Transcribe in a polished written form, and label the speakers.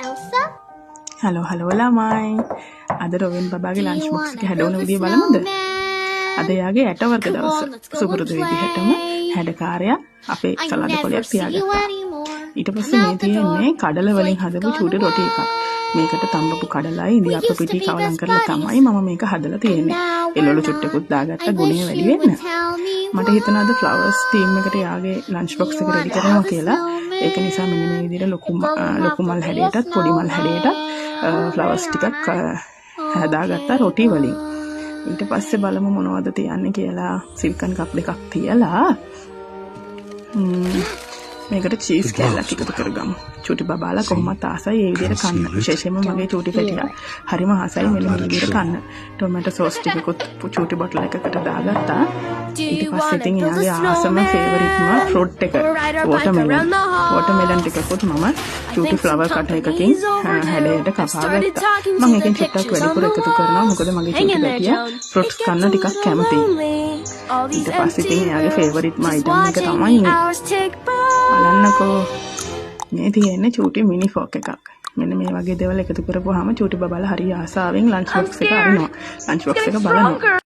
Speaker 1: Elsa?
Speaker 2: Hello ළමයි. අද රොවින් බබාගේ lunch box එක හැදවන විදිය බලමුද? අද යාගේ ඇට වර්ග දවස. සුපුරුදු විදිහටම හැඩකාරයා අපේ සලාද කොලයක් තියාගත්තා. ඊට පස්සේ මේ තියෙන්නේ කඩල වලින් හදපු චූටි රොටි එකක්. මේකට තඹපු කඩලයි ඉන්දියාපු පිටි කවලම් කරලා තමයි මම මේක හදලා තියෙන්නේ. එළවලු චුට්ටකුත් දාගත්තා ගුණය වැඩි වෙන්න. මට හිතුණා අද ෆ්ලවර්ස් ටීම් එකට යාගේ ලන්ච් බොක්ස් එක රෙඩි කරනවා කියලා. ඒක නිසා මෙන්න මේ විදිහට ලොකු මල් හැඩයටත් පොඩි මල් හැඩයටත් ෆ්ලවර්ස් ටිකක් හදාගත්තා රොටි වලින්. ඊට පස්සේ බලමු මොනවද තියන්නේ කියලා. සිල්කන් කප් දෙකක් තියලා මේකට චීස් කෑල්ලක් එකතු කරගමු. චූටි බබාලා කොහොමත් ආසයි මේ විදිහට කන්න. විශේෂයෙන්ම මගේ චූටි පැටියා හරිම ආසයි මෙන්න මේ විදිහට කන්න. ටොමැටෝ සෝස් ටිකකුත් චූටි බොටල් එකකට දාගත්තා. ඊට පස්සේ ඉතින් එයාගේ ආසම ෆේවරිට්ම ෆෘට් එක වෝටර්මෙලන් ටිකකුත් මම චූටි ෆ්ලවර් කටර් එකකින් හැඩයට කපාගත්තා. මම එකෙන් චුට්ටක් වැඩිපුර එකතු කරනවා. මොකද මගේ චූටි පැටියා ෆෘට්ස් කන්න ටිකක් කැමතියි. ඊට පස්සේ ඉතින් එයාගේ ෆේවරිට්ම අයිටම් එක තමයි බලන්නකෝ මේ තියෙන්නේ චූටි මිනි ෆෝක් එකක්. මෙන්න මේ වගේ දේවල් එකතු කරපුවාම චූටි බබාලා හරි ආසාවෙන් ලන්ච් බොක්ස් එක අරිනවා. ලන්ච් බොක්ස් එක බලනවා.